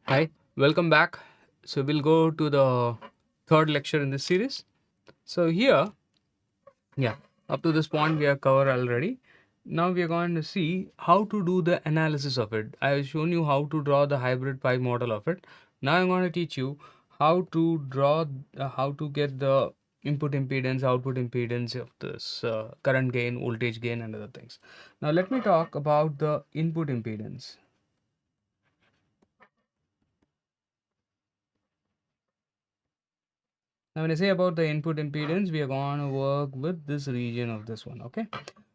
Hi, welcome back. So we'll go to the third lecture in this series. So here, yeah, up to this point we have covered already. Now we are going to see how to do the analysis of it. I have shown you how to draw the hybrid pi model of it. Now I'm going to teach you how to draw, how to get the input impedance, output impedance of this current gain, voltage gain, and other things. Now let me talk about the input impedance. Now when I say about the input impedance, we are going to work with this region of this one, okay?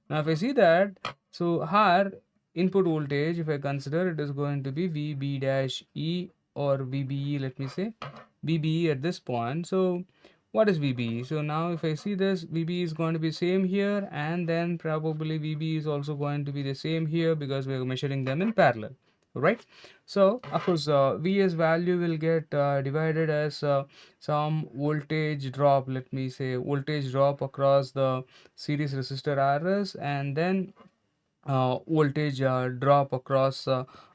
Now if I see that, so here input voltage, if I consider, it is going to be VB dash E or VBE, let me say VBE at this point. So what is VBE? So now if I see this, VBE is going to be same here, and then probably VB is also going to be the same here because we are measuring them in parallel, right? So of course Vs value will get divided as some voltage drop, let me say voltage drop across the series resistor Rs, and then voltage drop across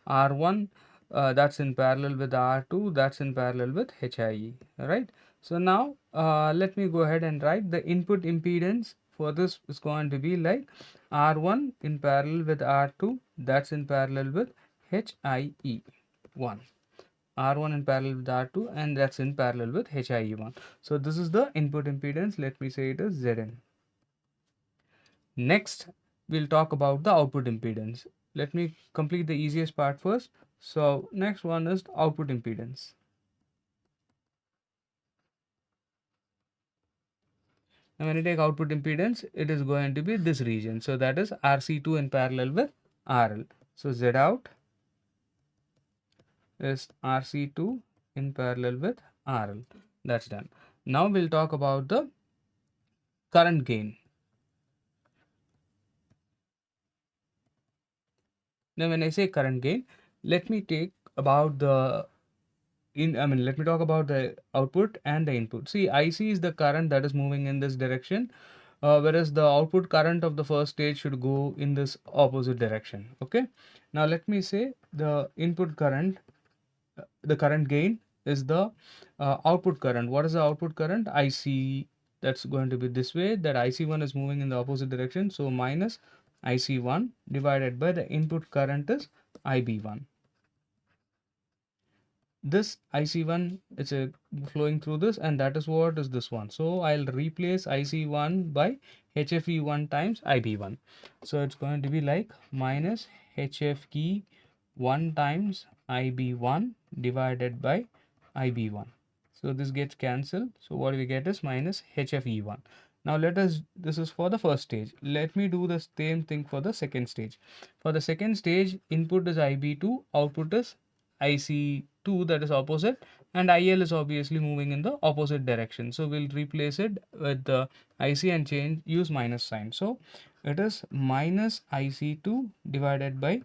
R1, that's in parallel with R2, that's in parallel with HIE, right? So now let me go ahead and write the input impedance for this is going to be like R1 in parallel with R2, that's in parallel with HIE 1. R1 in parallel with R2, and that's in parallel with HIE1. So this is the input impedance. Let me say it is Zn. Next, we'll talk about the output impedance. Let me complete the easiest part first. So next one is output impedance. Now when you take output impedance, it is going to be this region. So that is RC2 in parallel with RL. So Z out is RC2 in parallel with RL. That's done. Now we'll talk about the current gain. Now when I say current gain, let me take about the let me talk about the output and the input. See, IC is the current that is moving in this direction, whereas the output current of the first stage should go in this opposite direction. Okay. Now let me say the input current, the current gain is the output current. What is the output current? IC. That's going to be this way. That IC1 is moving in the opposite direction. So minus IC1 divided by the input current is IB1. This IC1 is flowing through this, and that is what is this one. So I'll replace IC1 by HFE1 times IB1. So it's going to be like minus HFE1 times IB1 divided by IB1. So this gets cancelled. So what we get is minus HFE1. Now this is for the first stage. Let me do the same thing for the second stage. For the second stage, input is IB2, output is IC2, that is opposite, and IL is obviously moving in the opposite direction. So we'll replace it with the IC and use minus sign. So it is minus IC2 divided by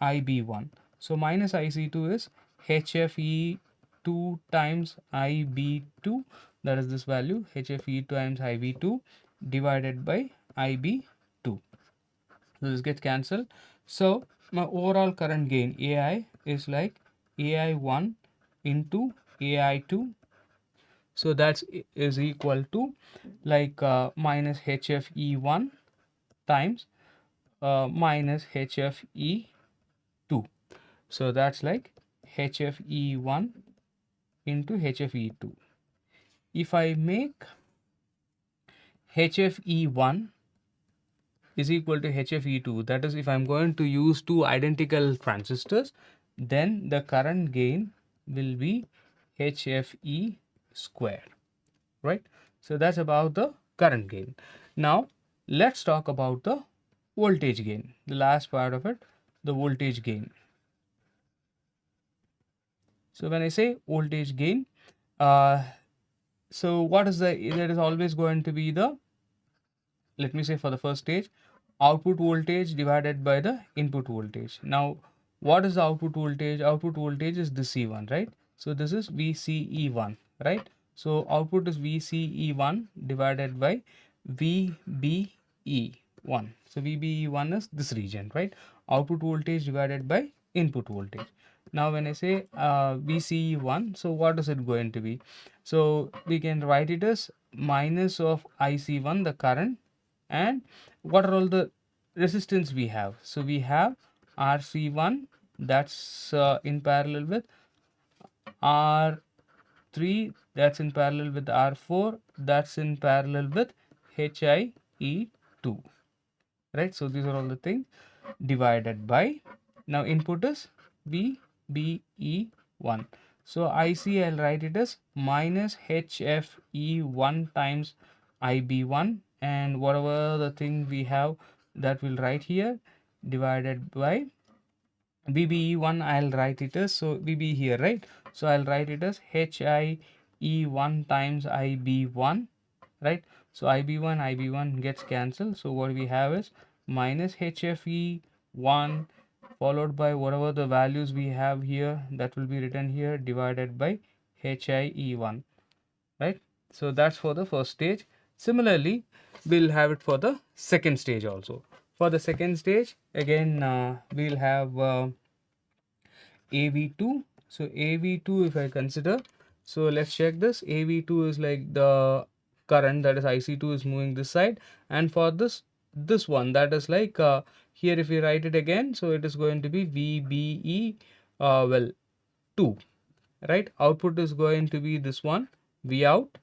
IB1. So minus IC2 is HFE2 times IB2, that is this value, HFE times IB2 divided by IB2. So this gets cancelled. So my overall current gain AI is like AI1 into AI2. So that is equal to like minus HFE1 times minus HFE2. So that's like HFE1 into HFE2. If I make HFE1 is equal to HFE2, that is, if I'm going to use two identical transistors, then the current gain will be HFE square, right? So that's about the current gain. Now let's talk about the voltage gain, the last part of it, the voltage gain. So when I say voltage gain, so what is there is always going to be the, let me say for the first stage, output voltage divided by the input voltage. Now what is the output voltage? Output voltage is this C1, right? So this is VCE1, right? So output is VCE1 divided by VB VBE1. So VBE1 is this region, right? Output voltage divided by input voltage. Now when I say VCE1, so what is it going to be? So we can write it as minus of IC1, the current, and what are all the resistance we have? So we have RC1, that's in parallel with R3, that's in parallel with R4, that's in parallel with HIE2, right? So these are all the things divided by, now input is VBE1. So IC, I'll write it as minus HFE1 times IB1, and whatever the thing we have that we'll write here divided by VBE1, I'll write it as, so VB here, right? So I'll write it as HIE1 times IB1, right? So IB1 gets cancelled. So what we have is minus HFE1 followed by whatever the values we have here that will be written here divided by HIE1, right? So that's for the first stage. Similarly, we'll have it for the second stage also. For the second stage, again, we'll have AV2. So AV2, if I consider, so let's check this. AV2 is like the current, that is IC2 is moving this side, and for this one, that is like here if we write it again, so it is going to be VBE 2, right? Output is going to be this one, V out,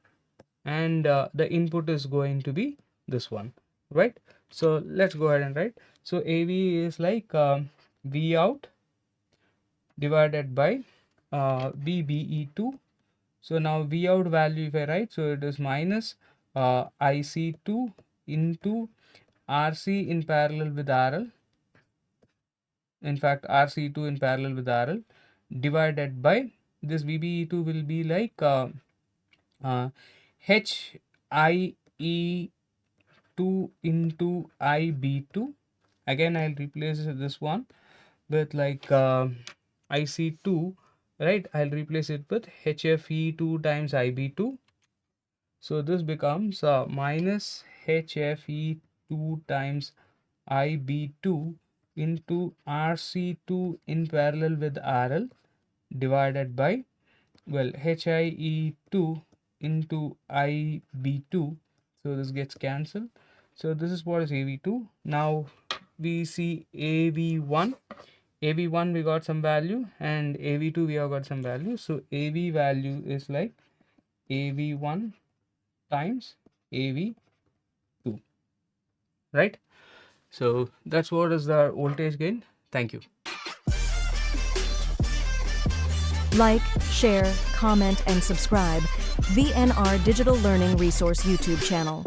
and the input is going to be this one, right? So let's go ahead and write. So AV is like V out divided by VBE2. So now V out value if I write, so it is minus IC2 into RC in parallel with RL, in fact RC2 in parallel with RL, divided by this VBE2 will be like HIE2 into IB2. Again I'll replace this one with like IC2, right? I'll replace it with HFE2 times IB2. So this becomes minus HFE2 times IB2 into RC2 in parallel with RL divided by, well, HIE2 into IB2. So this gets cancelled. So this is what is AV2. Now we see AV1. AV1 we got some value, and AV2 we have got some value. So AV value is like AV1 times AV2, right? So that's what is the voltage gain. Thank you. Like, share, comment, and subscribe VNR Digital Learning Resource YouTube channel.